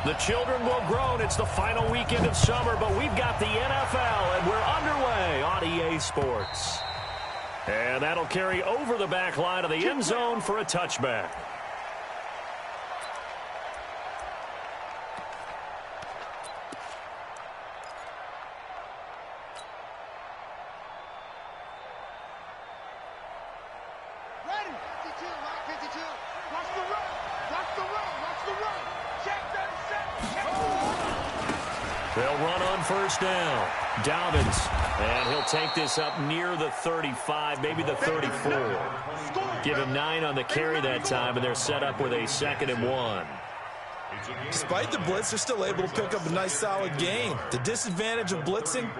The children will groan. It's the final weekend of summer, but we've got the NFL, and we're underway on EA Sports. And that'll carry over the back line of the end zone for a touchback. They'll run on first down. Dobbins, and he'll take this up near the 35, maybe the 34. Give him 9 on the carry that time, and they're set up with a 2nd and 1. Despite the blitz, they're still able to pick up a nice, solid gain. The disadvantage of blitzing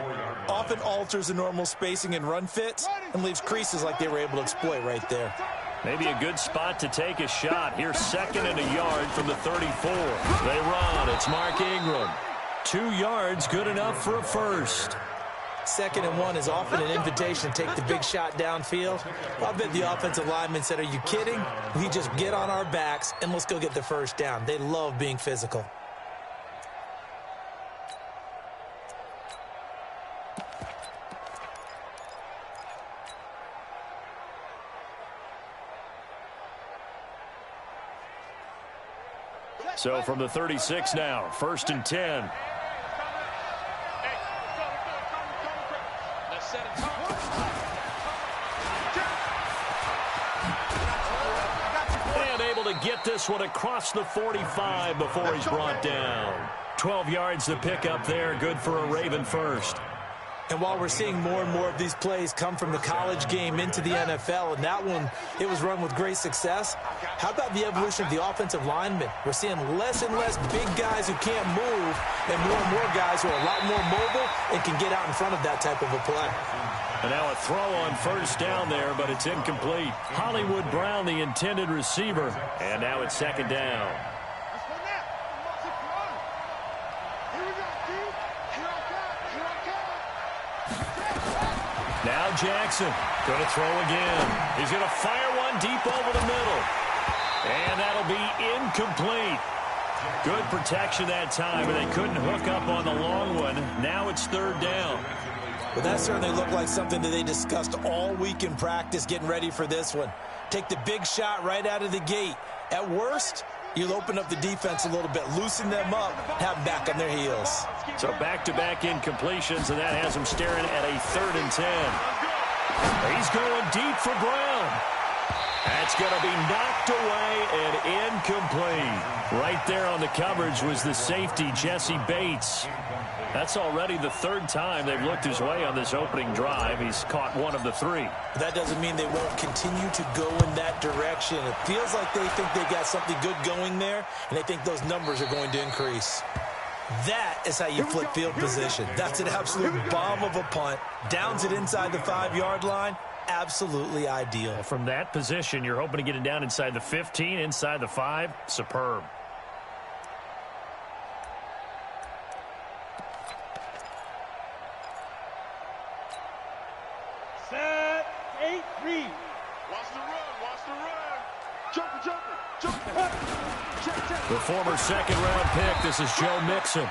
often alters the normal spacing and run fits and leaves creases like they were able to exploit right there. Maybe a good spot to take a shot. Here's 2nd and a yard from the 34. They run. It's Mark Ingram. 2 yards, good enough for a first. 2nd and 1 is often an invitation to take the big shot downfield. Well, I bet the offensive lineman said, are you kidding? We just get on our backs and let's go get the first down. They love being physical. So from the 36 now, 1st and 10. And able to get this one across the 45 before he's brought down. 12 yards to pick up there, good for a Raven first. And while we're seeing more and more of these plays come from the college game into the NFL, and that one, it was run with great success, how about the evolution of the offensive linemen? We're seeing less and less big guys who can't move and more guys who are a lot more mobile and can get out in front of that type of a play. And now a throw on first down there, but it's incomplete. Hollywood Brown, the intended receiver, and now it's 2nd down. Now Jackson going to throw again. He's going to fire one deep over the middle. And that'll be incomplete. Good protection that time, but they couldn't hook up on the long one. Now it's 3rd down. Well, that certainly looked like something that they discussed all week in practice getting ready for this one. Take the big shot right out of the gate. At worst, you'll open up the defense a little bit, loosen them up, have them back on their heels. So back-to-back incompletions, and that has him staring at a 3rd and 10. He's going deep for Brown. That's going to be knocked away and incomplete. Right there on the coverage was the safety, Jesse Bates. That's already the 3rd time they've looked his way on this opening drive. He's caught 1 of the 3. That doesn't mean they won't continue to go in that direction. It feels like they think they got something good going there, and they think those numbers are going to increase. That is how you flip field position. That's an absolute bomb of a punt. Downs it inside the 5-yard line. Absolutely ideal. From that position, you're hoping to get it down inside the 15, inside the 5. Superb. Set, 8, read. Watch the run. Jumper. Check. The former 2nd-round pick, this is Joe Mixon.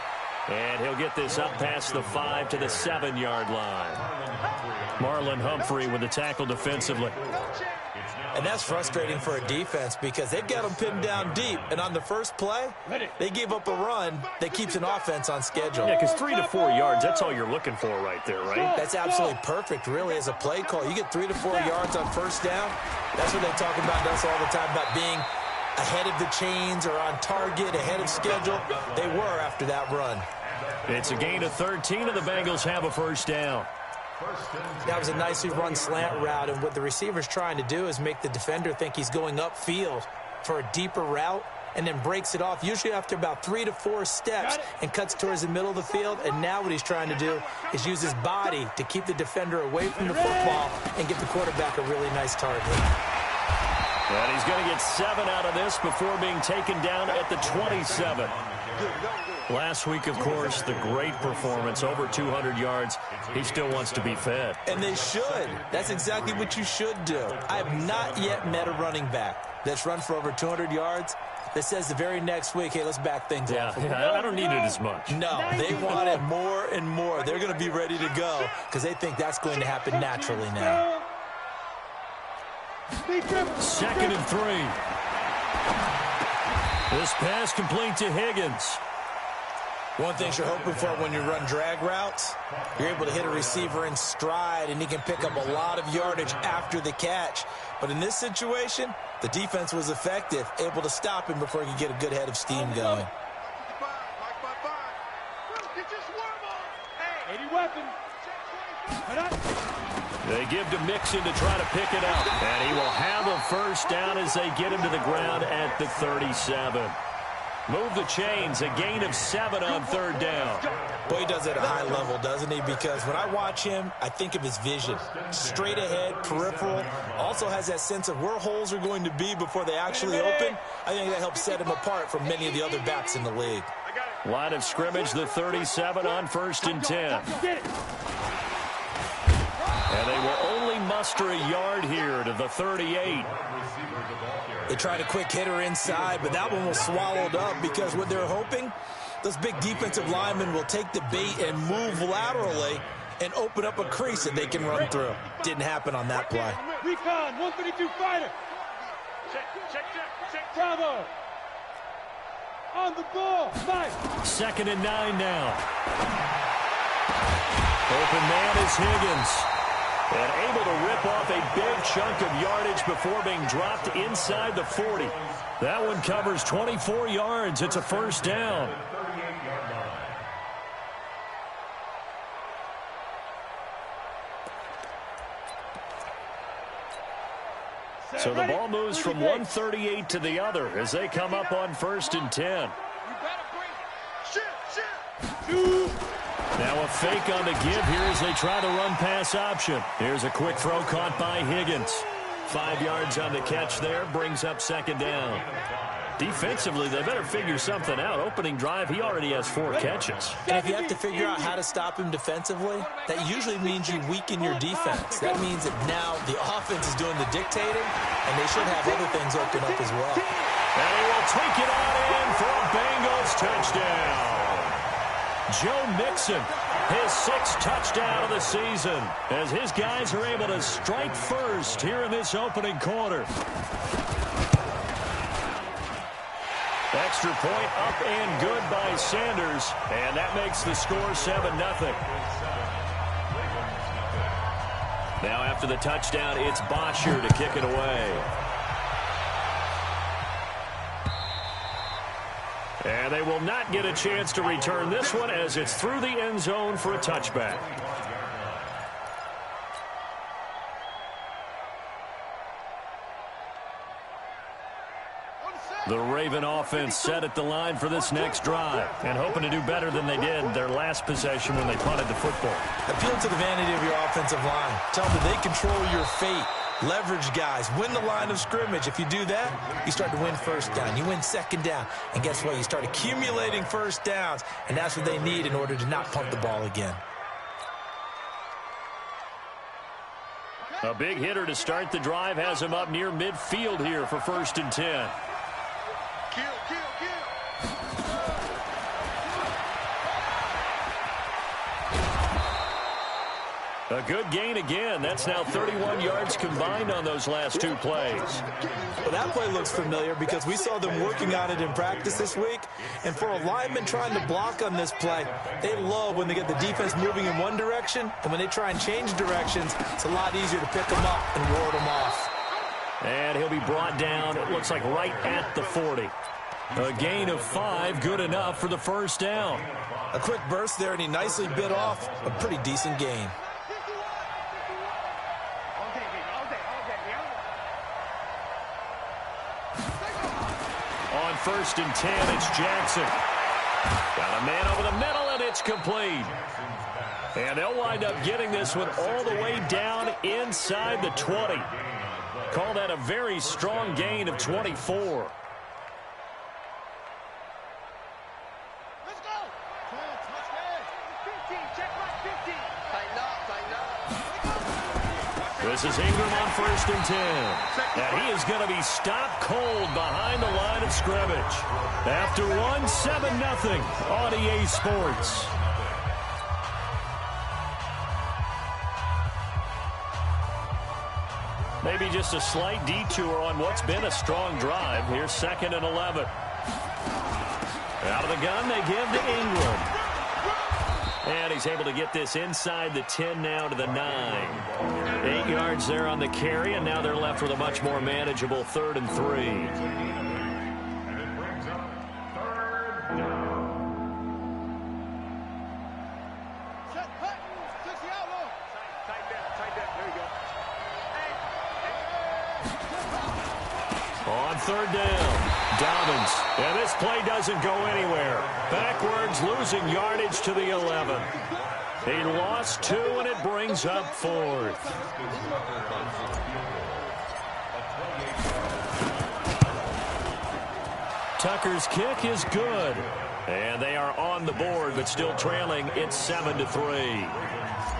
And he'll get this up past the 5 to the 7-yard line. Marlon Humphrey with the tackle defensively. And that's frustrating for a defense because they've got them pinned down deep. And on the first play, they gave up a run that keeps an offense on schedule. Yeah, because 3 to 4 yards, that's all you're looking for right there, right? That's absolutely perfect, really, as a play call. You get 3 to 4 yards on first down. That's what they talk about us all the time, about being ahead of the chains or on target, ahead of schedule. They were after that run. It's a gain of 13, and the Bengals have a first down. That was a nicely run slant route, and what the receiver's trying to do is make the defender think he's going upfield for a deeper route and then breaks it off, usually after about 3 to 4 steps, and cuts towards the middle of the field. And now what he's trying to do is use his body to keep the defender away from the football and get the quarterback a really nice target. And he's going to get 7 out of this before being taken down at the 27. Last week, of course, the great performance, over 200 yards. He still wants to be fed. And they should. That's exactly what you should do. I have not yet met a running back that's run for over 200 yards that says the very next week, hey, let's back things off. Yeah, I don't need it as much. No, they want it more and more. They're going to be ready to go because they think that's going to happen naturally now. 2nd and 3. This pass complete to Higgins. One thing you're hoping for when you run drag routes, you're able to hit a receiver in stride, and he can pick up a lot of yardage after the catch. But in this situation, the defense was effective, able to stop him before he could get a good head of steam going. They give to Mixon to try to pick it up. And he will have a first down as they get him to the ground at the 37. Move the chains, a gain of 7 on 3rd down. Boy, he does it at a high level, doesn't he? Because when I watch him, I think of his vision. Straight ahead, peripheral. Also has that sense of where holes are going to be before they actually open. I think that helps set him apart from many of the other backs in the league. Line of scrimmage, the 37 on 1st and 10. And they will only muster a yard here to the 38. They tried a quick hitter inside, but that one was swallowed up because what they're hoping, those big defensive linemen will take the bait and move laterally and open up a crease that they can run through. Didn't happen on that play. Recon, 132 fighter. Bravo. On the ball, Mike. 2nd and 9 now. Open man is Higgins. And able to rip off a big chunk of yardage before being dropped inside the 40. That one covers 24 yards. It's a first down. So the ball moves from 138 to the other as they come up on 1st and 10. Now a fake on the give here as they try the run-pass option. Here's a quick throw caught by Higgins. 5 yards on the catch there, brings up 2nd down. Defensively, they better figure something out. Opening drive, he already has 4 catches. And if you have to figure out how to stop him defensively, that usually means you weaken your defense. That means that now the offense is doing the dictating, and they should have other things open up as well. And he will take it on in for a Bengals touchdown. Joe Mixon, his 6th touchdown of the season, as his guys are able to strike first here in this opening quarter. Extra point up and good by Sanders, and that makes the score 7-0. Now after the touchdown, it's Bosher to kick it away. And they will not get a chance to return this one as it's through the end zone for a touchback. The Raven offense set at the line for this next drive and hoping to do better than they did their last possession when they punted the football. Appeal to the vanity of your offensive line. Tell them that they control your fate. Leverage guys. Win the line of scrimmage. If you do that, you start to win first down. You win 2nd down. And guess what? You start accumulating first downs. And that's what they need in order to not punt the ball again. A big hitter to start the drive has him up near midfield here for 1st and 10. A good gain again. That's now 31 yards combined on those last 2 plays. Well, that play looks familiar because we saw them working on it in practice this week. And for a lineman trying to block on this play, they love when they get the defense moving in one direction. And when they try and change directions, it's a lot easier to pick them up and ward them off. And he'll be brought down, it looks like right at the 40. A gain of 5, good enough for the first down. A quick burst there, and he nicely bit off a pretty decent gain. On 1st and 10, it's Jackson. Got a man over the middle, and it's complete. And they'll wind up getting this one all the way down inside the 20. Call that a very strong gain of 24. The This is Ingram on 1st and 10. And he is going to be stopped cold behind the line of scrimmage. After one, 7-0 on EA Sports. Maybe just a slight detour on what's been a strong drive. Here's 2nd and 11. Out of the gun, they give to Ingram. And he's able to get this inside the 10 now to the 9. 8 yards there on the carry, and now they're left with a much more manageable 3rd and 3. And it brings up 3rd down. Set Hutton. 60 outlaw. Tight that. There you go. On 3rd down, Dobbins. And this play doesn't go anywhere. Backwards, losing yardage to the 11. He lost 2, and it brings up 4th. Tucker's kick is good. And they are on the board, but still trailing. It's 7-3.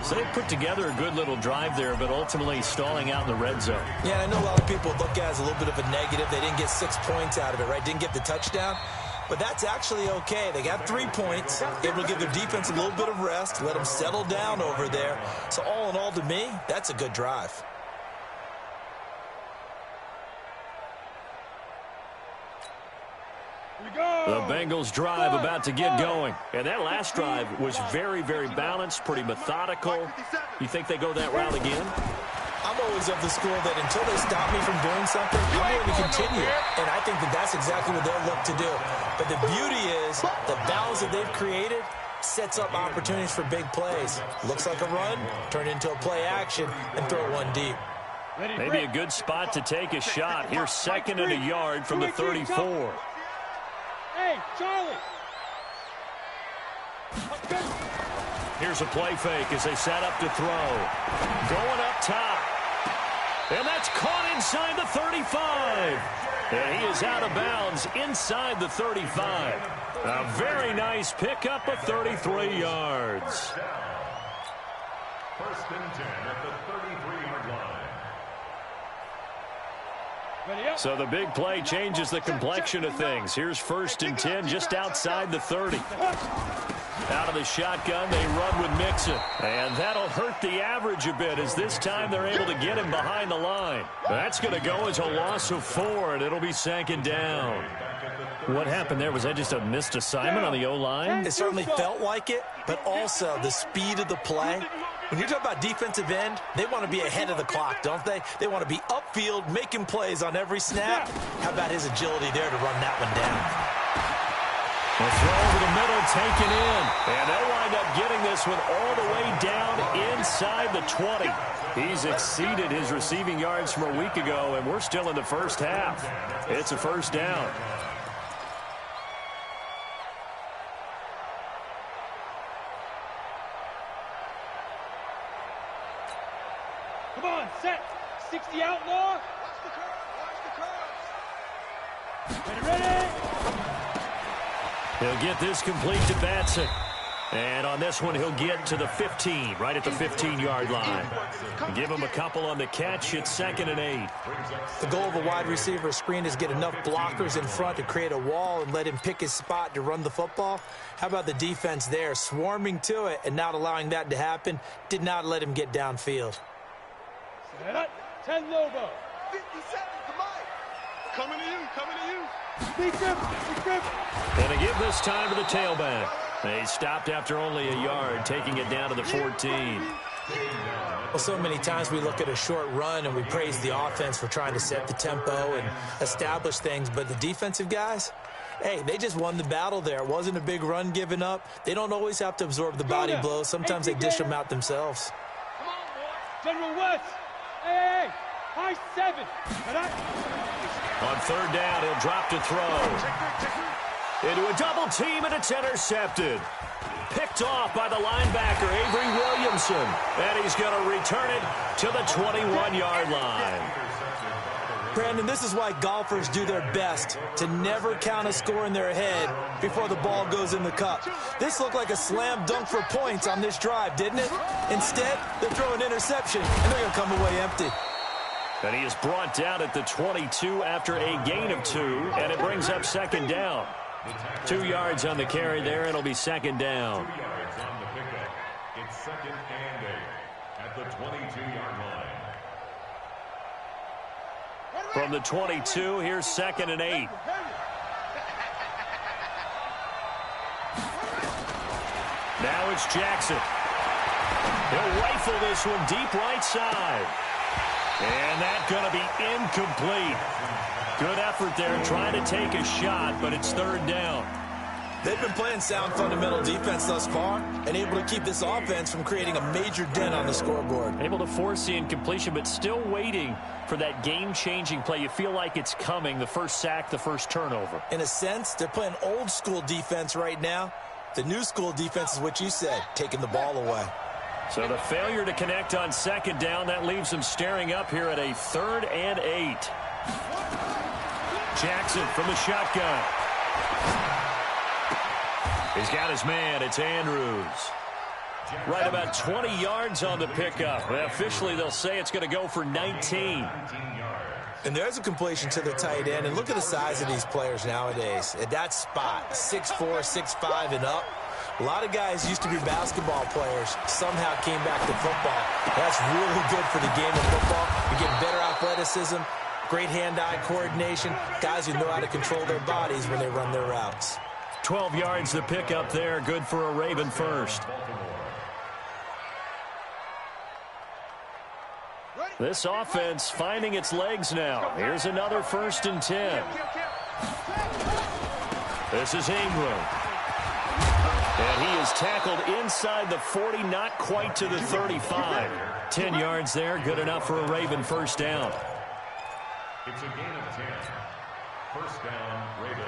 So they put together a good little drive there, but ultimately stalling out in the red zone. Yeah, I know a lot of people look at it as a little bit of a negative. They didn't get 6 points out of it, right? Didn't get the touchdown. But that's actually okay. They got 3 points, able to give their defense a little bit of rest, let them settle down over there. So all in all, to me, that's a good drive. The Bengals drive about to get going. And that last drive was very, very balanced, pretty methodical. You think they go that route again? I'm always of the school that until they stop me from doing something, I'm going to continue. And I think that that's exactly what they'll look to do. But the beauty is the balance that they've created sets up opportunities for big plays. Looks like a run, turn into a play action, and throw one deep. Maybe a good spot to take a shot. Here's 2nd and a yard from the 34. Hey, Charlie. Here's a play fake as they set up to throw. Going up top. And that's caught inside the 35. And he is out of bounds inside the 35. A very nice pickup of 33 yards. 1st and 10 at the 33-yard line. So the big play changes the complexion of things. Here's 1st and 10 just outside the 30. Out of the shotgun, they run with Mixon. And that'll hurt the average a bit as this time they're able to get him behind the line. That's going to go as a loss of 4, and it'll be 2nd down. What happened there? Was that just a missed assignment on the O-line? It certainly felt like it, but also the speed of the play. When you're talking about defensive end, they want to be ahead of the clock, don't they? They want to be upfield, making plays on every snap. How about his agility there to run that one down? The throw over the middle taken in. And they'll wind up getting this one all the way down inside the 20. He's exceeded his receiving yards from a week ago, and we're still in the first half. It's a 1st down. Come on, set. 60 outlaw. Ready. He'll get this complete to Batson. And on this one, he'll get to the 15, right at the 15-yard line. Give him a couple on the catch. It's 2nd and 8. The goal of a wide receiver screen is get enough blockers in front to create a wall and let him pick his spot to run the football. How about the defense there, swarming to it and not allowing that to happen? Did not let him get downfield. Set up. 10 Lobo. 57, come on. Coming to you. Beat them. And they give this time to the tailback. They stopped after only a yard, taking it down to the 14. Well, so many times we look at a short run and we praise the offense for trying to set the tempo and establish things, but the defensive guys, hey, they just won the battle there. It wasn't a big run given up. They don't always have to absorb the body blows. Sometimes they dish them out themselves. Come on, boy. General West. Hey. High 7. On 3rd down, he'll drop to throw. Into a double team, and it's intercepted. Picked off by the linebacker, Avery Williamson. And he's going to return it to the 21-yard line. Brandon, this is why golfers do their best to never count a score in their head before the ball goes in the cup. This looked like a slam dunk for points on this drive, didn't it? Instead, they throw an interception, and they're going to come away empty. And he is brought down at the 22 after a gain of 2, and it brings up second down. 2 yards on the carry there, and it'll be second down. 2 yards on the pickup. It's second and 8 at the 22-yard line. From the 22, here's second and 8. Now it's Jackson. He'll rifle this one deep right side. And that's going to be incomplete. Good effort there trying to take a shot, but it's third down. They've been playing sound fundamental defense thus far and able to keep this offense from creating a major dent on the scoreboard. Able to force the incompletion, but still waiting for that game-changing play. You feel like it's coming, the first sack, the first turnover. In a sense, they're playing old-school defense right now. The new school defense is what you said, taking the ball away. So the failure to connect on second down, that leaves them staring up here at a 3rd and 8. Jackson from the shotgun. He's got his man. It's Andrews. Right about 20 yards on the pickup. Well, officially, they'll say it's going to go for 19. And there's a completion to the tight end. And look at the size of these players nowadays. At that spot, 6'4", 6'5", and up. A lot of guys used to be basketball players, somehow came back to football. That's really good for the game of football. You get better athleticism, great hand-eye coordination, guys who know how to control their bodies when they run their routes. 12 yards to pick up there, good for a Raven first. This offense finding its legs now. Here's another 1st and 10. This is Ingram. And he is tackled inside the 40, not quite to the 35. 10 yards there, good enough for a Raven first down. It's a gain of 10. First down, Ravens.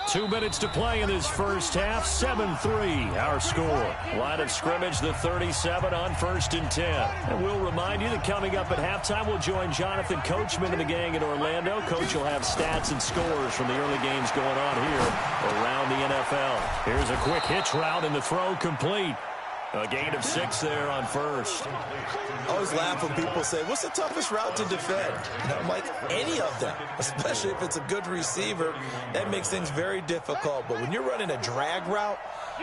2 minutes to play in this first half. 7-3 our score. Line of scrimmage, the 37 on 1st and 10. And we'll remind you that coming up at halftime, we'll join Jonathan Coachman and the gang in Orlando. Coach will have stats and scores from the early games going on here around the NFL. Here's a quick hitch route and the throw complete. A gain of 6 there on first. I always laugh when people say, what's the toughest route to defend? And I'm like, any of them, especially if it's a good receiver. That makes things very difficult. But when you're running a drag route,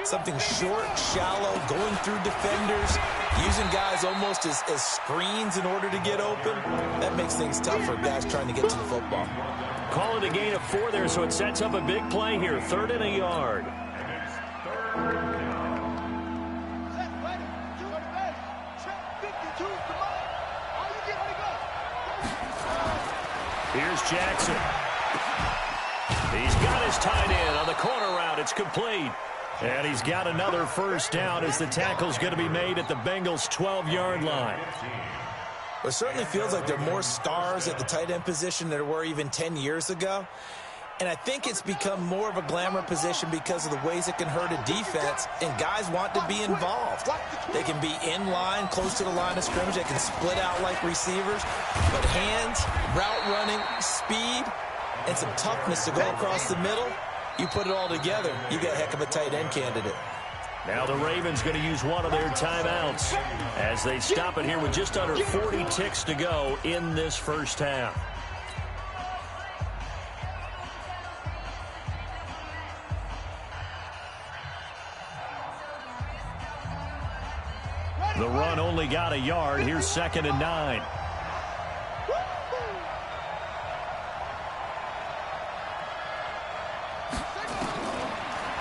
something short, shallow, going through defenders, using guys almost as screens in order to get open, that makes things tough for guys trying to get to the football. Call it a gain of 4 there, so it sets up a big play here. 3rd and a yard. Here's Jackson. He's got his tight end on the corner route. It's complete. And he's got another first down as the tackle's going to be made at the Bengals' 12-yard line. Well, it certainly feels like there are more stars at the tight end position than there were even 10 years ago. And I think it's become more of a glamour position because of the ways it can hurt a defense, and guys want to be involved. They can be in line, close to the line of scrimmage. They can split out like receivers. But hands, route running, speed, and some toughness to go across the middle, you put it all together, you got a heck of a tight end candidate. Now the Ravens going to use one of their timeouts as they stop it here with just under 40 ticks to go in this first half. The run only got a yard. Here's 2nd and 9.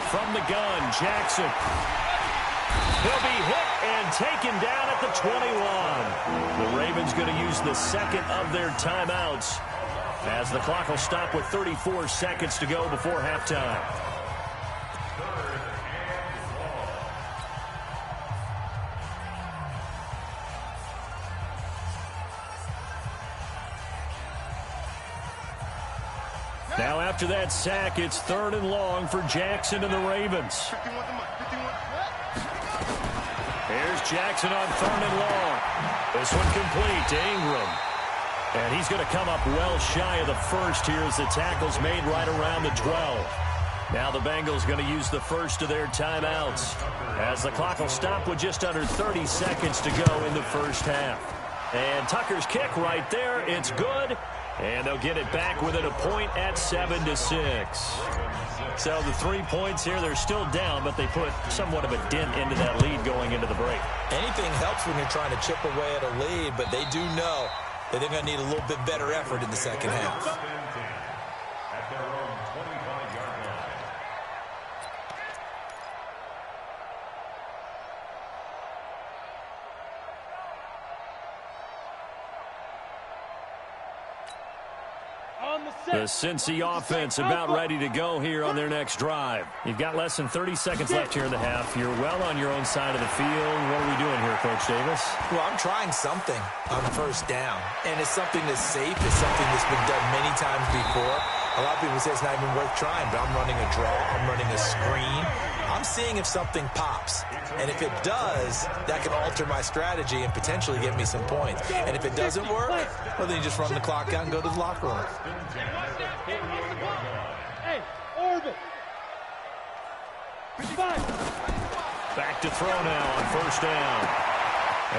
From the gun, Jackson. He'll be hit and taken down at the 21. The Ravens going to use the 2nd of their timeouts as the clock will stop with 34 seconds to go before halftime. Now after that sack, it's 3rd and long for Jackson and the Ravens. Here's Jackson on 3rd and long. This one complete to Ingram. And he's going to come up well shy of the first here as the tackle's made right around the 12. Now the Bengals going to use the first of their timeouts as the clock will stop with just under 30 seconds to go in the first half. And Tucker's kick right there. It's good. And they'll get it back within a point at 7-6. So the 3 points here, they're still down, but they put somewhat of a dent into that lead going into the break. Anything helps when you're trying to chip away at a lead, but they do know that they're going to need a little bit better effort in the second half. At their own 25-yard line. The Cincy offense about ready to go here on their next drive. You've got less than 30 seconds left here in the half. You're well on your own side of the field. What are we doing here, Coach Davis? Well, I'm trying something on first down, and it's something that's safe. It's something that's been done many times before. A lot of people say it's not even worth trying, but I'm running a draw. I'm running a screen. I'm seeing if something pops. And if it does, that can alter my strategy and potentially get me some points. And if it doesn't work, well, then you just run the clock out and go to the locker room. Hey, orbit. Back to throw now on first down.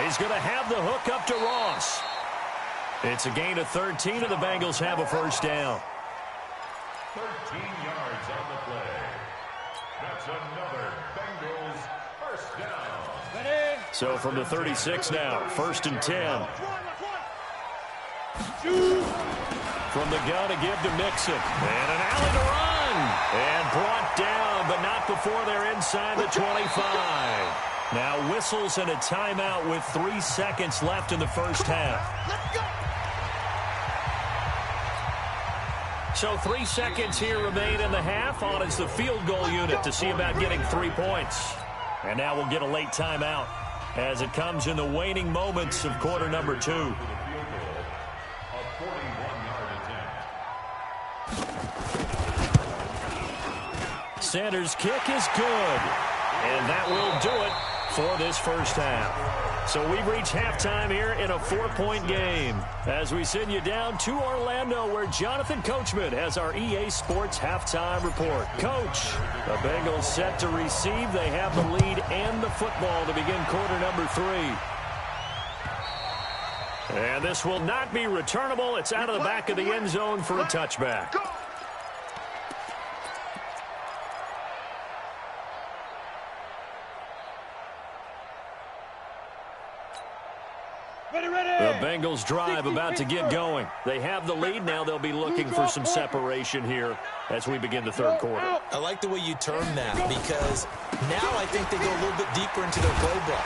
He's going to have the hook up to Ross. It's a gain of 13, and the Bengals have a first down. 13 yards on the play. That's another Bengals first down. Ready? So from the 36 now, first and 10. From the gun to give to Mixon. And an alley to run. And brought down, but not before they're inside the 25. Now whistles and a timeout with 3 seconds left in the first half. So 3 seconds here remain in the half. On is the field goal unit to see about getting 3 points. And now we'll get a late timeout as it comes in the waning moments of quarter number 2. Sanders' kick is good. And that will do it for this first half. So we've reached halftime here in a 4-point game as we send you down to Orlando where Jonathan Coachman has our EA Sports halftime report. Coach, the Bengals set to receive. They have the lead and the football to begin quarter number 3. And this will not be returnable. It's out of the back of the end zone for a touchback. The Bengals drive about to get going. They have the lead. Now they'll be looking for some separation here as we begin the third quarter. I like the way you term that because now I think they go a little bit deeper into their playbook.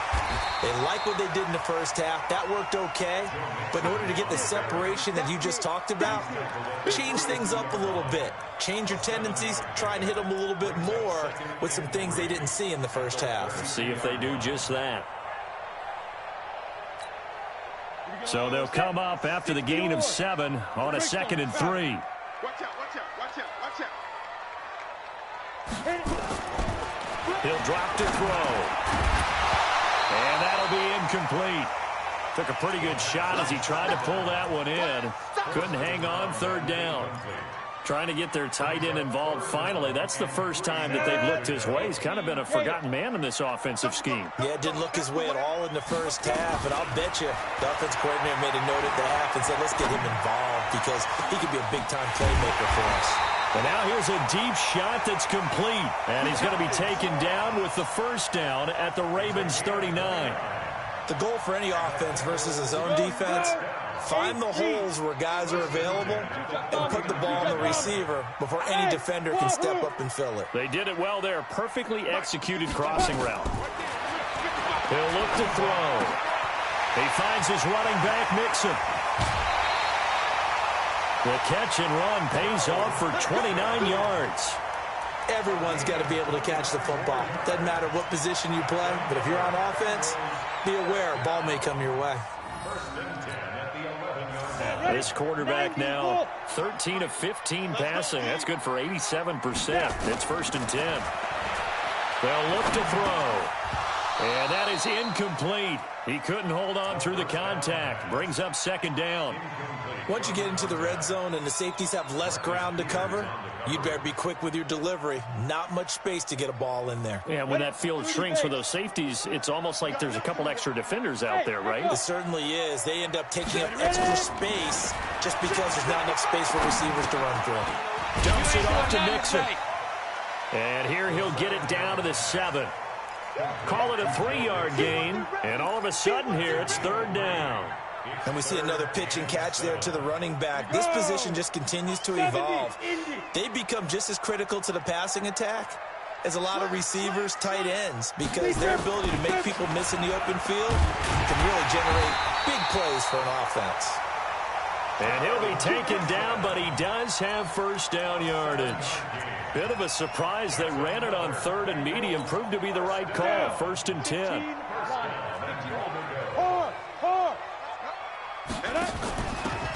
They like what they did in the first half. That worked okay. But in order to get the separation that you just talked about, change things up a little bit. Change your tendencies. Try and hit them a little bit more with some things they didn't see in the first half. See if they do just that. So they'll come up after the gain of 7 on a 2nd and 3. Watch out, watch out, watch out, watch out. He'll drop to throw. And that'll be incomplete. Took a pretty good shot as he tried to pull that one in. Couldn't hang on, third down. Trying to get their tight end involved finally. That's the first time that they've looked his way. He's kind of been a forgotten man in this offensive scheme. Yeah, it didn't look his way at all in the first half, and I'll bet you the offensive coordinator made a note at the half and said, let's get him involved because he could be a big-time playmaker for us. And now here's a deep shot that's complete. And he's going to be taken down with the first down at the Ravens' 39. The goal for any offense versus a zone defense, find the holes where guys are available and put the ball on the receiver before any defender can step up and fill it. They did it well there. Perfectly executed crossing route. He'll look to throw. He finds his running back, Mixon. The catch and run pays off for 29 yards. Everyone's got to be able to catch the football. Doesn't matter what position you play, but if you're on offense, be aware a ball may come your way. This quarterback now 13 of 15 passing. That's good for 87%. It's 1st and 10. They'll look to throw. And that is incomplete. He couldn't hold on through the contact. Brings up second down. Once you get into the red zone and the safeties have less ground to cover, you'd better be quick with your delivery. Not much space to get a ball in there. Yeah, when that field shrinks for those safeties, it's almost like there's a couple extra defenders out there, right? It certainly is. They end up taking up extra space just because there's not enough space for receivers to run through. Dumps it off to Nixon. And here he'll get it down to the 7. Call it a 3-yard gain. And all of a sudden here, it's third down. And we see another pitch and catch there to the running back. This position just continues to evolve. They become just as critical to the passing attack as a lot of receivers, tight ends, because their ability to make people miss in the open field can really generate big plays for an offense. And he'll be taken down, but he does have first down yardage. Bit of a surprise. They ran it on 3rd and medium. Proved to be the right call. 1st and 10.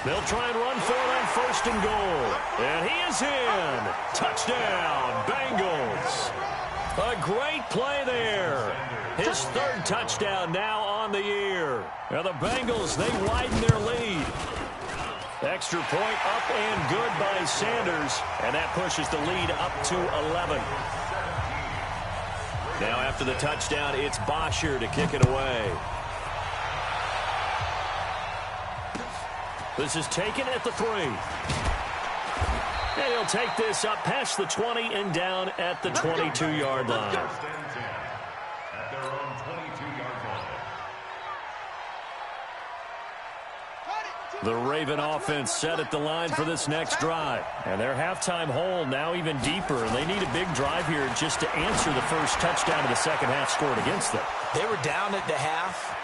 They'll try and run for it on 1st and goal. And he is in. Touchdown, Bengals. A great play there. His 3rd touchdown now on the year. Now the Bengals, they widen their lead. Extra point up and good by Sanders. And that pushes the lead up to 11. Now after the touchdown, it's Bosher to kick it away. This is taken at the 3. And he'll take this up past the 20 and down at the 22-yard line. At their own 22-yard line. The Raven offense set at the line for this next drive. And their halftime hole now even deeper. And they need a big drive here just to answer the first touchdown of the second half scored against them. They were down at the half.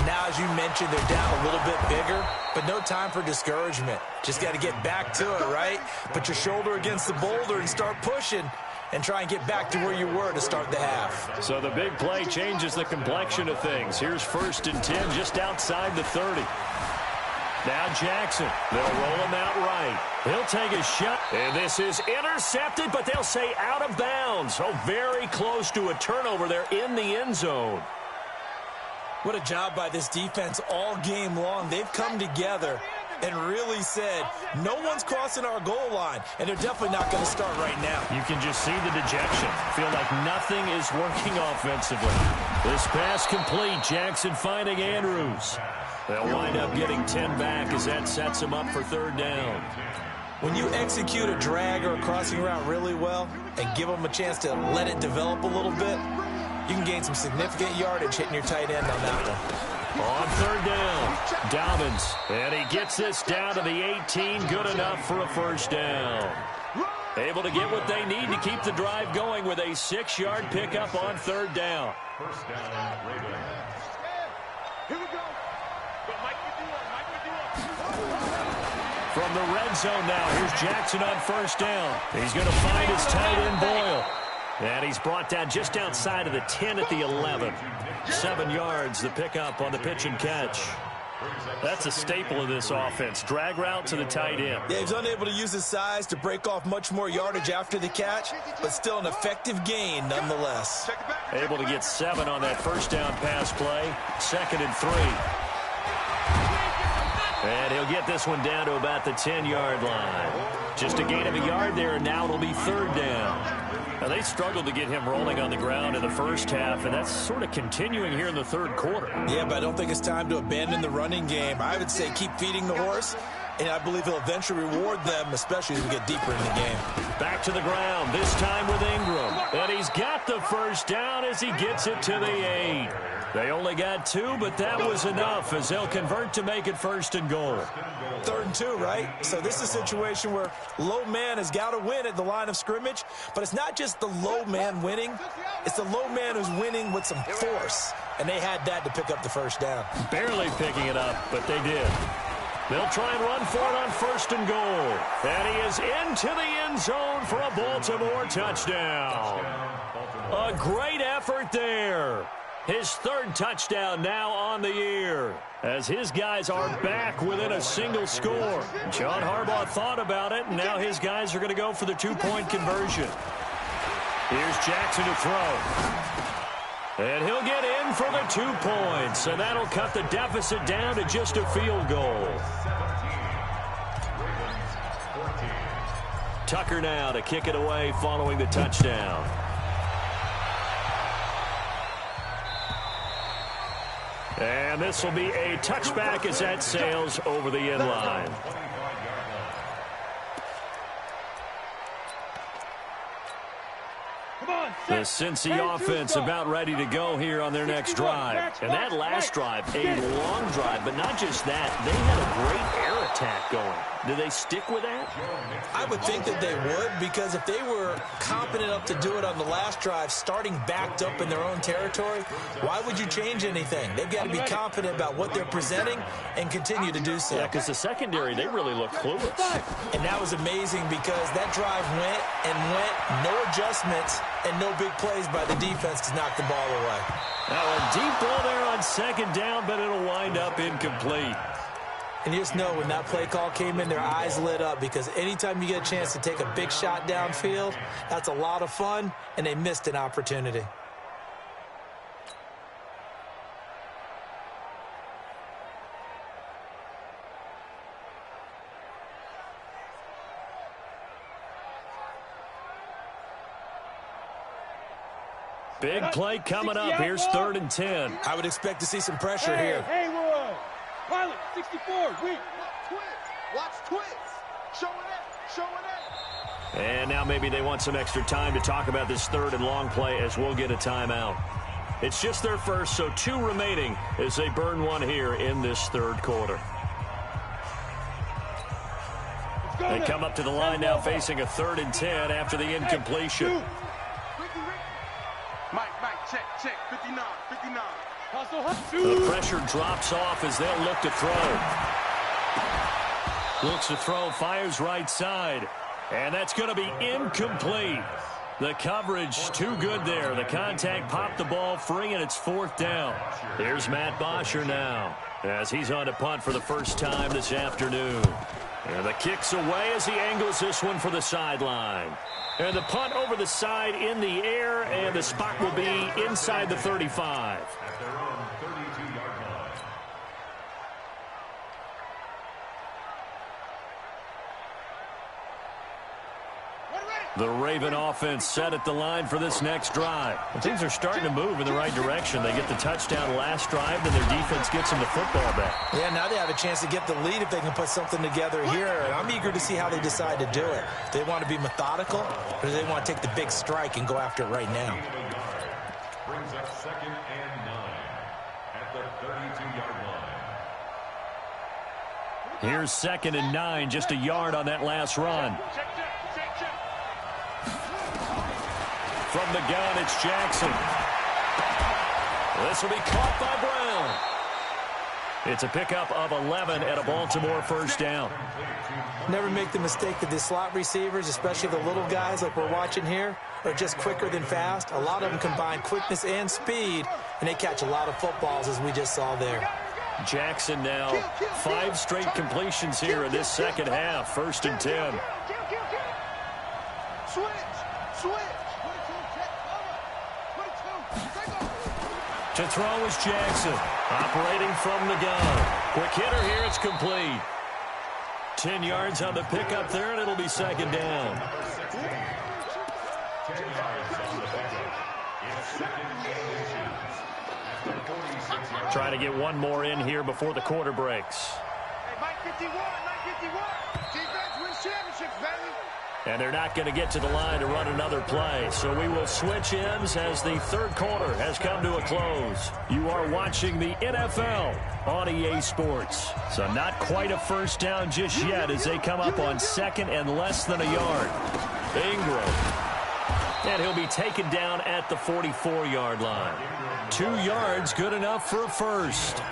Now, as you mentioned, they're down a little bit bigger, but no time for discouragement. Just got to get back to it, right? Put your shoulder against the boulder and start pushing and try and get back to where you were to start the half. So the big play changes the complexion of things. Here's 1st and 10 just outside the 30. Now Jackson. They'll roll him out right. He'll take a shot. And this is intercepted, but they'll say out of bounds. Oh, very close to a turnover there in the end zone. What a job by this defense all game long. They've come together and really said, no one's crossing our goal line, and they're definitely not going to start right now. You can just see the dejection. Feel like nothing is working offensively. This pass complete. Jackson finding Andrews. They'll wind up getting 10 back as that sets them up for 3rd down. When you execute a drag or a crossing route really well and give them a chance to let it develop a little bit, you can gain some significant yardage hitting your tight end on that one. On 3rd down, Dobbins. And he gets this down to the 18. Good enough for a first down. Able to get what they need to keep the drive going with a 6-yard pickup on 3rd down. First down, Ravens. Here we go. From the red zone now, here's Jackson on 1st down. He's going to find his tight end Boyle. And he's brought down just outside of the 10 at the 11. 7 yards, the pickup on the pitch and catch. That's a staple of this offense. Drag route to the tight end. Yeah, he's unable to use his size to break off much more yardage after the catch, but still an effective gain nonetheless. Able to get 7 on that first down pass play. 2nd and 3. And he'll get this one down to about the 10-yard line. Just a gain of a yard there, and now it'll be 3rd down. Now, they struggled to get him rolling on the ground in the first half, and that's sort of continuing here in the 3rd quarter. Yeah, but I don't think it's time to abandon the running game. I would say keep feeding the horse, and I believe he'll eventually reward them, especially as we get deeper in the game. Back to the ground, this time with Ingram. And he's got the first down as he gets it to the 8. They only got 2, but that was enough as they'll convert to make it 1st and goal. 3rd and 2, right? So this is a situation where low man has got to win at the line of scrimmage, but it's not just the low man winning. It's the low man who's winning with some force, and they had that to pick up the first down. Barely picking it up, but they did. They'll try and run for it on 1st and goal. And he is into the end zone for a Baltimore touchdown. A great effort there. His 3rd touchdown now on the year, as his guys are back within a single score. John Harbaugh thought about it, and now his guys are going to go for the 2-point conversion. Here's Jackson to throw. And he'll get in for the 2 points, and that'll cut the deficit down to just a field goal. Tucker now to kick it away following the touchdown. And this will be a touchback as that sails over the end line. The Cincy offense about ready to go here on their next drive. And that last drive, a long drive, but not just that. They had a great air attack going. Do they stick with that? I would think that they would, because if they were competent enough to do it on the last drive, starting backed up in their own territory, why would you change anything? They've got to be confident about what they're presenting and continue to do so. Yeah, because the secondary, they really look clueless. And that was amazing because that drive went and went, no adjustments, and no big plays by the defense to knock the ball away. Now a deep ball there on second down, but it'll wind up incomplete. And you just know when that play call came in, their eyes lit up, because anytime you get a chance to take a big shot downfield, that's a lot of fun, and they missed an opportunity. Big play coming up. Here's 3rd and 10. I would expect to see some pressure here. Hayward! Pilot, 64, weak. Watch twins. Showing it. Showing it. And now maybe they want some extra time to talk about this 3rd and long play, as we'll get a timeout. It's just their first, so 2 remaining as they burn one here in this 3rd quarter. They come up to the line now facing a 3rd and 10 after the incompletion. Check, 59. The pressure drops off as they'll look to throw. Looks to throw, fires right side. And that's going to be incomplete. The coverage too good there. The contact popped the ball free, and it's 4th down. Here's Matt Bosher now as he's on to punt for the first time this afternoon. And the kick's away as he angles this one for the sideline. And the punt over the side in the air, and the spot will be inside the 35. At their own 32-yard line. The Raven offense set at the line for this next drive. Well, things are starting to move in the right direction. They get the touchdown last drive, then their defense gets them the football back. Yeah, now they have a chance to get the lead if they can put something together here. And I'm eager to see how they decide to do it. Do they want to be methodical, or do they want to take the big strike and go after it right now? Brings up 2nd and 9 at the 32-yard line. Here's 2nd and 9, just a yard on that last run. From the gun, it's Jackson. This will be caught by Brown. It's a pickup of 11 at a Baltimore first down. Never make the mistake that the slot receivers, especially the little guys like we're watching here, are just quicker than fast. A lot of them combine quickness and speed, and they catch a lot of footballs, as we just saw there. Jackson now 5 straight completions here in this second half. 1st and 10. Switch. To throw is Jackson, operating from the gun. Quick hitter here, it's complete. 10 yards on the pickup there, and it'll be 2nd down. 10 yards on the pickup. It's 2nd and 2. At the 46-yard. Trying to get one more in here before the quarter breaks. Hey, Mike 51. Defense wins championships, baby. And they're not going to get to the line to run another play. So we will switch ends as the 3rd quarter has come to a close. You are watching the NFL on EA Sports. So not quite a first down just yet as they come up on 2nd and less than a yard. Ingram. And he'll be taken down at the 44-yard line. 2 yards, good enough for a first.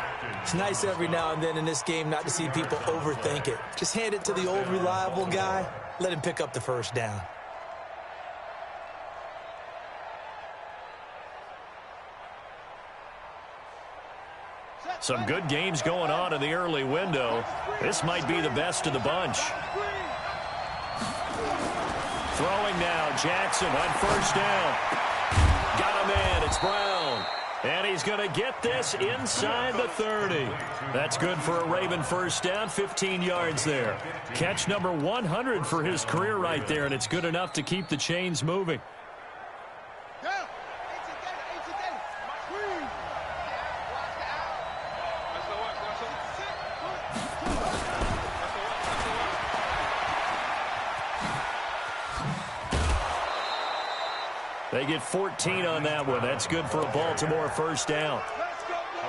It's nice every now and then in this game not to see people overthink it. Just hand it to the old reliable guy. Let him pick up the first down. Some good games going on in the early window. This might be the best of the bunch. Throwing now, Jackson on first down. Got him in, it's Brown. And he's going to get this inside the 30. That's good for a Raven first down, 15 yards there. Catch number 100 for his career right there, and it's good enough to keep the chains moving. They get 14 on that one. That's good for a Baltimore first down. A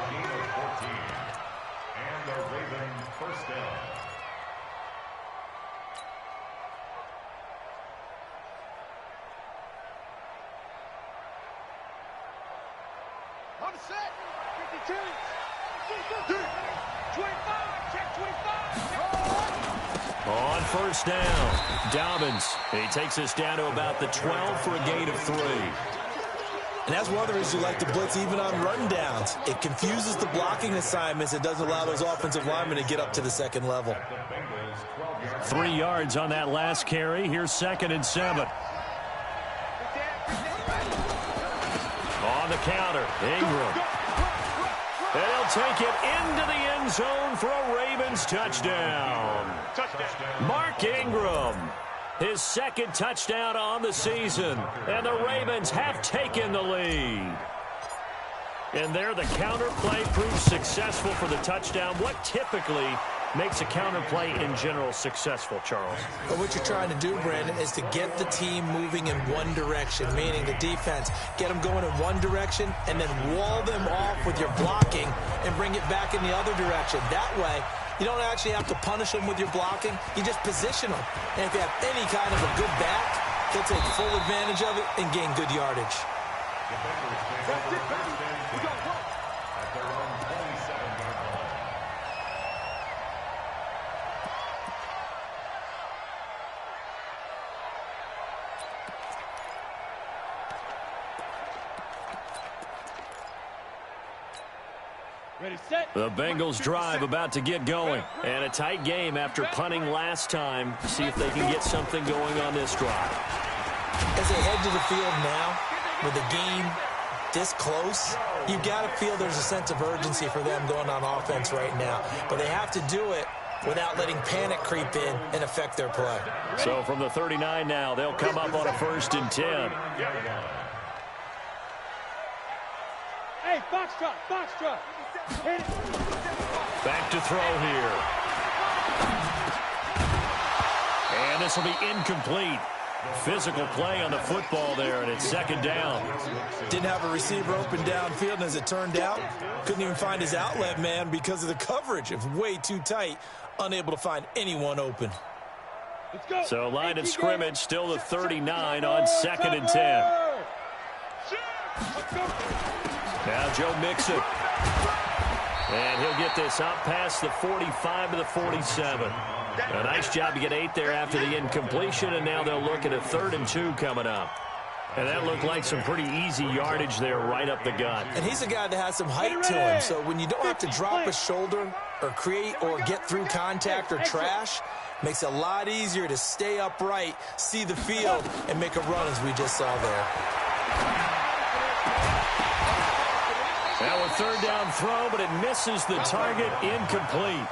gain of 14. And the Raven first down. I'm set. 52. 25. Check 25. On first down, Dobbins. He takes us down to about the 12 for a gain of 3. And that's one of the reasons you like to blitz even on run downs. It confuses the blocking assignments. It doesn't allow those offensive linemen to get up to the second level. 3 yards on that last carry. Here's 2nd and 7. On the counter, Ingram. And he'll take it into the end zone for a Ravens touchdown. Mark Ingram, his 2nd touchdown on the season. And the Ravens have taken the lead. And there the counter play proves successful for the touchdown. What typically makes a counter play in general successful, Charles? But what you're trying to do, Brandon, is to get the team moving in one direction, meaning the defense. Get them going in one direction and then wall them off with your blocking and bring it back in the other direction. That way, you don't actually have to punish them with your blocking. You just position them. And if you have any kind of a good back, they'll take full advantage of it and gain good yardage. Ready, set. The Bengals drive about to get going. And a tight game after punting last time. See if they can get something going on this drive. As they head to the field now, with the game this close, you've got to feel there's a sense of urgency for them going on offense right now. But they have to do it without letting panic creep in and affect their play. So from the 39 now, they'll come up on a 1st and 10. Hey, box truck. Hit it. Back to throw here. And this will be incomplete. Physical play on the football there, and it's 2nd down. Didn't have a receiver open downfield, and as it turned out, couldn't even find his outlet man because of the coverage. It was way too tight, unable to find anyone open. Let's go. So line of scrimmage still the 39 on 2nd and 10. Now Joe Mixon. And he'll get this up past the 45 to the 47. A nice job to get 8 there after the incompletion, and now they'll look at a 3rd and 2 coming up. And that looked like some pretty easy yardage there right up the gut. And he's a guy that has some height to him, so when you don't have to drop a shoulder or create or get through contact or trash, makes it a lot easier to stay upright, see the field, and make a run as we just saw there. Now a 3rd down throw, but it misses the target, incomplete.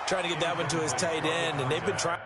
Trying to get that one to his tight end, and they've been trying.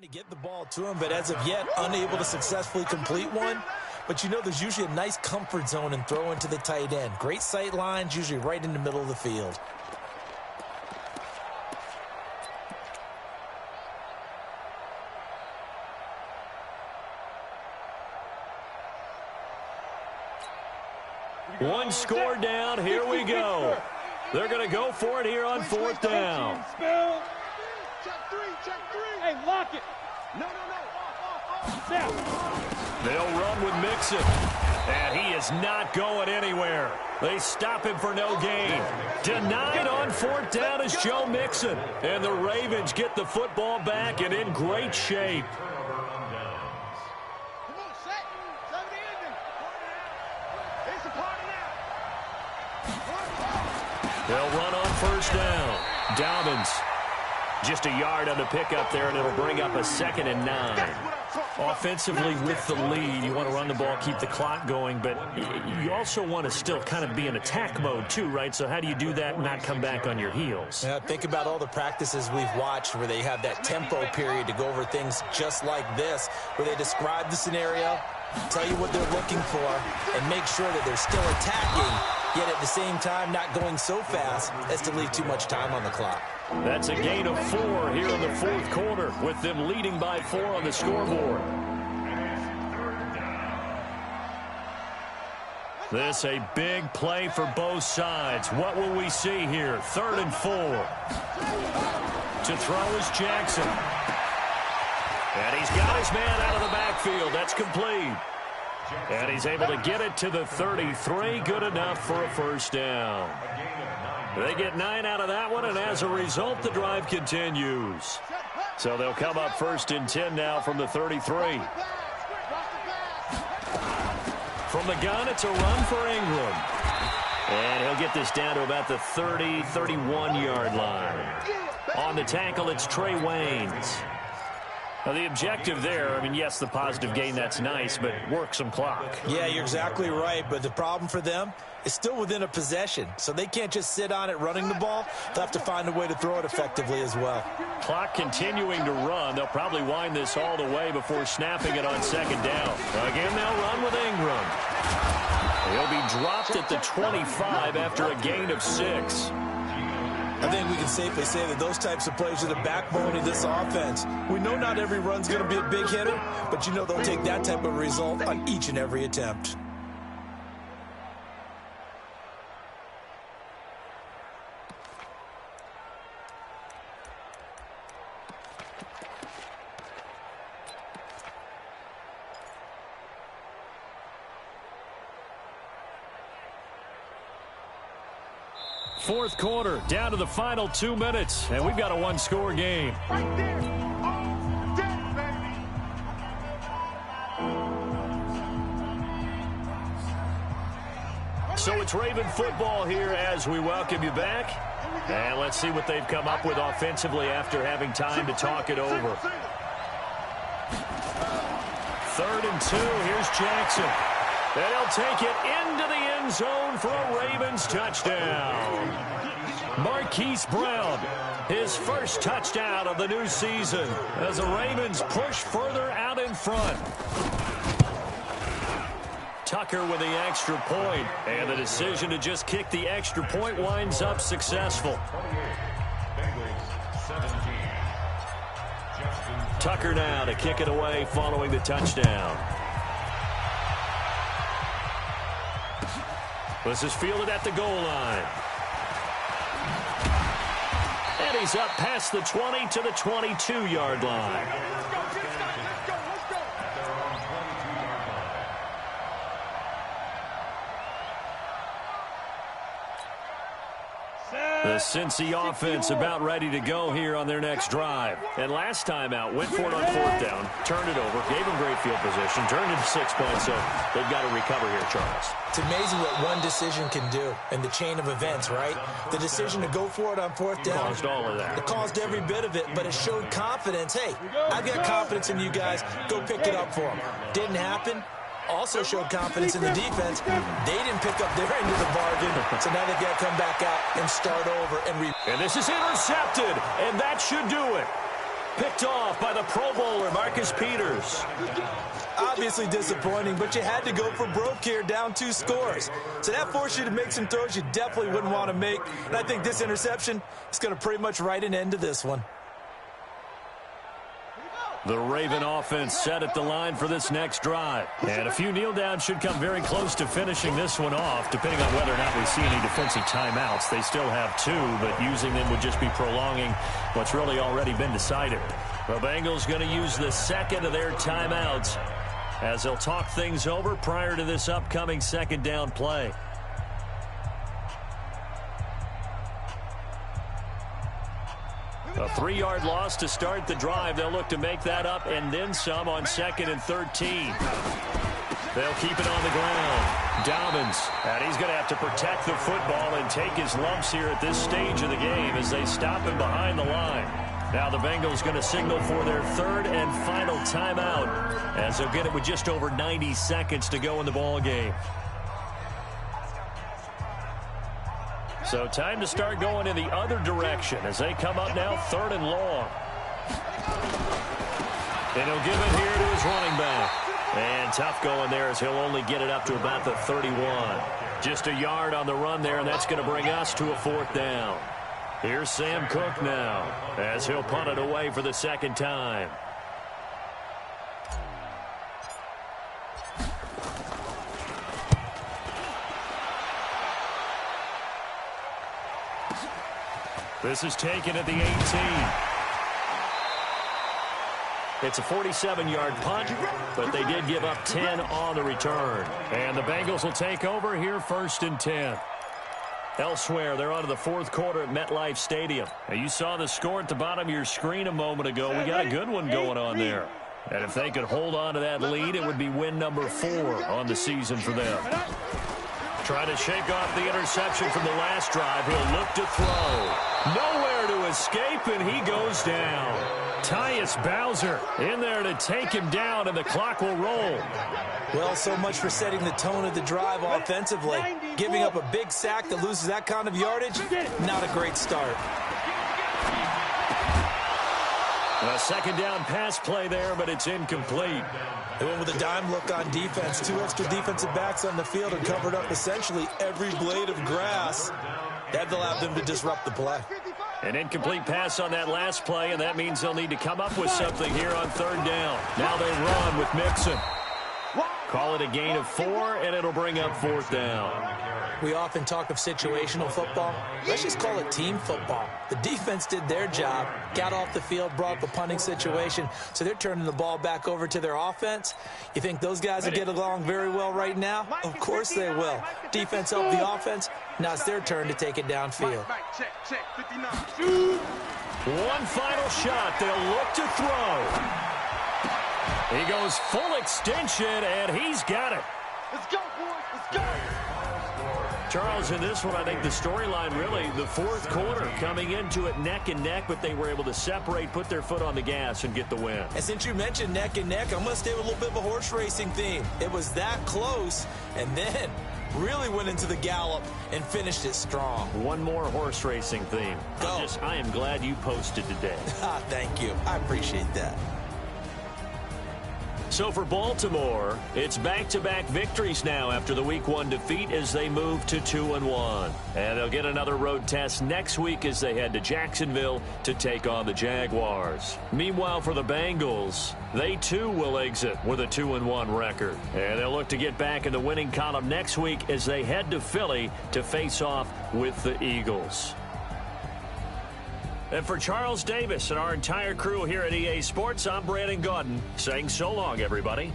To get the ball to him, but as of yet, unable to successfully complete one. But you know there's usually a nice comfort zone in throwing to the tight end. Great sight lines, usually right in the middle of the field. One score down. Here we go. They're going to go for it here on fourth down. Check three. Hey, lock it. No. They'll run with Mixon. And he is not going anywhere. They stop him for no gain. Denied on fourth down is Joe Mixon. And the Ravens get the football back and in great shape. Come on, set. Seven the ending. It's a party now. They'll run on first down. Dobbins just a yard on the pickup there, and it'll bring up a 2nd and 9. Offensively with the lead, you want to run the ball, keep the clock going, but you also want to still kind of be in attack mode too, right? So how do you do that and not come back on your heels? Yeah, think about all the practices we've watched where they have that tempo period to go over things just like this, where they describe the scenario, tell you what they're looking for, and make sure that they're still attacking, yet at the same time not going so fast as to leave too much time on the clock. That's a gain of 4 here in the fourth quarter, with them leading by 4 on the scoreboard. This a big play for both sides. What will we see here? 3rd and 4. To throw is Jackson. And he's got his man out of the backfield. That's complete. And he's able to get it to the 33. Good enough for a first down. They get 9 out of that one, and as a result, the drive continues. So they'll come up 1st and 10 now from the 33. From the gun, it's a run for Ingram. And he'll get this down to about the 30, 31-yard line. On the tackle, it's Trey Waynes. Now, the objective there, I mean, yes, the positive gain, that's nice, but work some clock. Yeah, you're exactly right, but the problem for them is still within a possession, so they can't just sit on it running the ball. They'll have to find a way to throw it effectively as well. Clock continuing to run. They'll probably wind this all the way before snapping it on 2nd down. Again, they'll run with Ingram. He'll be dropped at the 25 after a gain of 6. I think we can safely say that those types of plays are the backbone of this offense. We know not every run's going to be a big hitter, but you know they'll take that type of result on each and every attempt. Fourth quarter, down to the final 2 minutes, and we've got a one-score game. Right there. All day, baby. So it's Raven football here as we welcome you back. And let's see what they've come up with offensively after having time to talk it over. 3rd and 2, here's Jackson. And he'll take it into the end zone for a Ravens touchdown. Marquise Brown, his first touchdown of the new season as the Ravens push further out in front. Tucker with the extra point, and the decision to just kick the extra point winds up successful. Tucker now to kick it away following the touchdown. This is fielded at the goal line. And he's up past the 20 to the 22-yard line. The Cincy offense about ready to go here on their next drive. And last time out, went for it on 4th down, turned it over, gave them great field position, turned into 6 points, so they've got to recover here, Charles. It's amazing what one decision can do in the chain of events, right? The decision to go for it on 4th down. Caused all of that. It caused every bit of it, but it showed confidence. Hey, I've got confidence in you guys. Go pick it up for them. Didn't happen. Also showed confidence in the defense. They didn't pick up their end of the bargain, so now they've got to come back out and start over. And this is intercepted, and that should do it. Picked off by the Pro Bowler, Marcus Peters. Obviously disappointing, but you had to go for broke here, down 2 scores. So that forced you to make some throws you definitely wouldn't want to make. And I think this interception is going to pretty much write an end to this one. The Raven offense set at the line for this next drive. And a few kneel downs should come very close to finishing this one off, depending on whether or not we see any defensive timeouts. They still have 2, but using them would just be prolonging what's really already been decided. The Bengals going to use the second of their timeouts as they'll talk things over prior to this upcoming second down play. A 3-yard loss to start the drive. They'll look to make that up and then some on 2nd and 13. They'll keep it on the ground. Dobbins, and he's going to have to protect the football and take his lumps here at this stage of the game as they stop him behind the line. Now the Bengals going to signal for their 3rd and final timeout as they'll get it with just over 90 seconds to go in the ball game. So time to start going in the other direction as they come up now 3rd and long. And he'll give it here to his running back. And tough going there as he'll only get it up to about the 31. Just a yard on the run there, and that's going to bring us to a 4th down. Here's Sam Cook now as he'll punt it away for the 2nd time. This is taken at the 18. It's a 47-yard punt, but they did give up 10 on the return. And the Bengals will take over here 1st and 10. Elsewhere, they're on to the 4th quarter at MetLife Stadium. Now, you saw the score at the bottom of your screen a moment ago. We got a good one going on there. And if they could hold on to that lead, it would be win number 4 on the season for them. Trying to shake off the interception from the last drive. He'll look to throw. Nowhere to escape, and he goes down. Tyus Bowser in there to take him down, and the clock will roll. Well, so much for setting the tone of the drive offensively. Giving up a big sack that loses that kind of yardage, not a great start. A 2nd down pass play there, but it's incomplete. They went with a dime look on defense. 2 extra defensive backs on the field and covered up essentially every blade of grass. That allowed them to disrupt the play. An incomplete pass on that last play, and that means they'll need to come up with something here on 3rd down. Now they run with Mixon. Call it a gain of 4, and it'll bring up 4th down. We often talk of situational football. Let's just call it team football. The defense did their job, got off the field, brought up a punting situation, so they're turning the ball back over to their offense. You think those guys will get along very well right now? Of course they will. Defense helped the offense. Now it's their turn to take it downfield. One final shot. They'll look to throw. He goes full extension, and he's got it. Let's go, boys. Let's go. Charles, in this one, I think the storyline really, the 4th quarter, coming into it neck and neck, but they were able to separate, put their foot on the gas, and get the win. And since you mentioned neck and neck, I'm going to stay with a little bit of a horse racing theme. It was that close, and then really went into the gallop and finished it strong. One more horse racing theme. I am glad you posted today. Thank you. I appreciate that. So for Baltimore, it's back-to-back victories now after the Week 1 defeat as they move to 2-1. And they'll get another road test next week as they head to Jacksonville to take on the Jaguars. Meanwhile, for the Bengals, they too will exit with a 2-1 record. And they'll look to get back in the winning column next week as they head to Philly to face off with the Eagles. And for Charles Davis and our entire crew here at EA Sports, I'm Brandon Gaudin saying so long, everybody.